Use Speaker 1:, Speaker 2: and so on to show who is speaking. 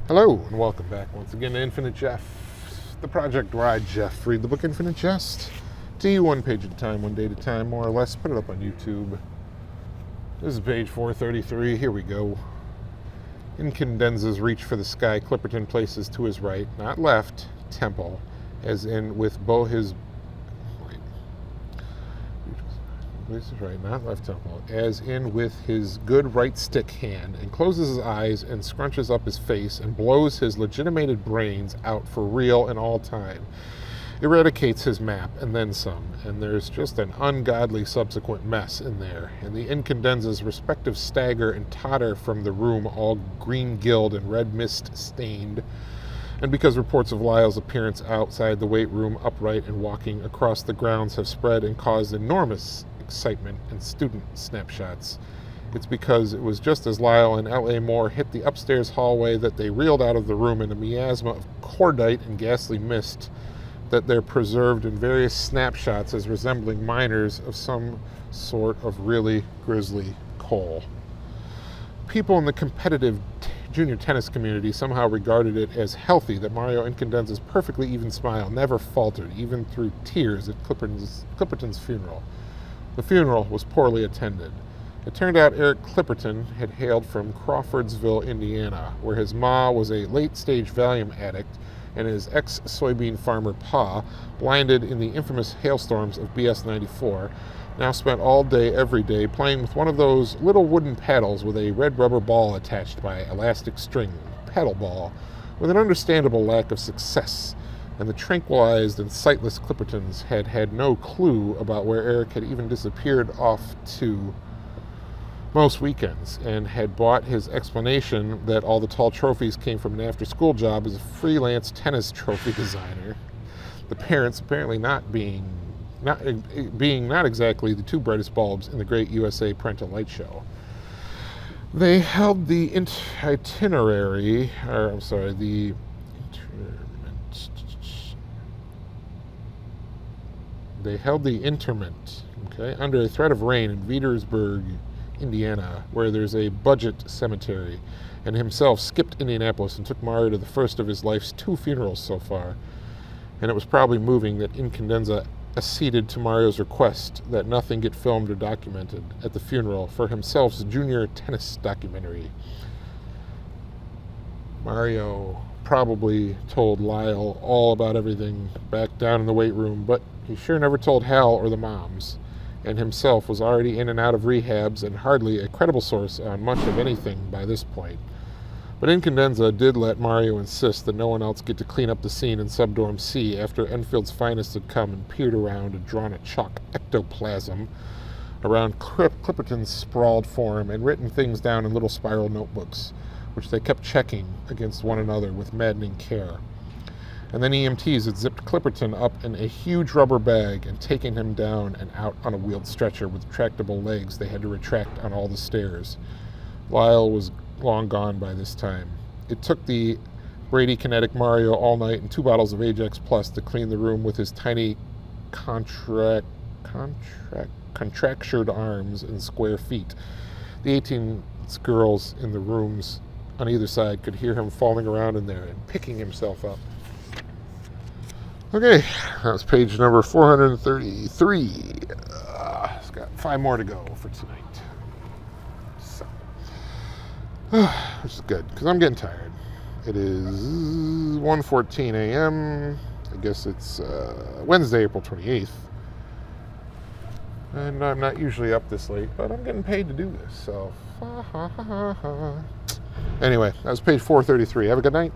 Speaker 1: Hello, and welcome back once again to Infinite Jeff, the project where I, Jeff, read the book Infinite Jest to you one page at a time, one day at a time, more or less. Put it up on YouTube. This is page 433. Here we go. Incandenzas reach for the sky. Clipperton places to his right, not left, temple, as in with both his. This is right, not left temple, as in with his good right stick hand, and closes his eyes and scrunches up his face and blows his legitimated brains out for real and all time. Eradicates his map and then some, and there's just an ungodly subsequent mess in there, and the Incandenzas respective stagger and totter from the room all green-gilled and red mist stained. And because reports of Lyle's appearance outside the weight room, upright and walking across the grounds, have spread and caused enormous excitement and student snapshots, it's because it was just as Lyle and L.A. Moore hit the upstairs hallway that they reeled out of the room in a miasma of cordite and ghastly mist that they're preserved in various snapshots as resembling miners of some sort of really grisly coal. People in the competitive junior tennis community somehow regarded it as healthy that Mario Incandenza's perfectly even smile never faltered, even through tears at Clipperton's funeral. The funeral was poorly attended. It turned out Eric Clipperton had hailed from Crawfordsville, Indiana, where his ma was a late-stage Valium addict and his ex-soybean farmer pa, blinded in the infamous hailstorms of BS 94, now spent all day, every day, playing with one of those little wooden paddles with a red rubber ball attached by elastic string, paddle ball, with an understandable lack of success. And the tranquilized and sightless Clippertons had had no clue about where Eric had even disappeared off to most weekends, and had bought his explanation that all the tall trophies came from an after-school job as a freelance tennis trophy designer. The parents apparently not being not exactly the two brightest bulbs in the great USA parental light show. They held the interment, under a threat of rain in Petersburg, Indiana, where there's a budget cemetery, and himself skipped Indianapolis and took Mario to the first of his life's two funerals so far. And it was probably moving that Incandenza acceded to Mario's request that nothing get filmed or documented at the funeral for himself's junior tennis documentary. Mario probably told Lyle all about everything back down in the weight room, but he sure never told Hal or the moms, and himself was already in and out of rehabs and hardly a credible source on much of anything by this point. But Incandenza did let Mario insist that no one else get to clean up the scene in Subdorm C after Enfield's finest had come and peered around and drawn a chalk ectoplasm around Clipperton's sprawled form and written things down in little spiral notebooks, which they kept checking against one another with maddening care. And then EMTs had zipped Clipperton up in a huge rubber bag and taken him down and out on a wheeled stretcher with retractable legs they had to retract on all the stairs. Lyle was long gone by this time. It took the Brady Kinetic Mario all night and 2 bottles of Ajax Plus to clean the room with his tiny contractured arms and square feet. The 18 girls in the rooms on either side could hear him falling around in there and picking himself up. Okay, that's page number 433. It's got 5 more to go for tonight. So, which is good, because I'm getting tired. It is 1:14 a.m. I guess it's Wednesday, April 28th. And I'm not usually up this late, but I'm getting paid to do this, so. Anyway, that was page 433. Have a good night.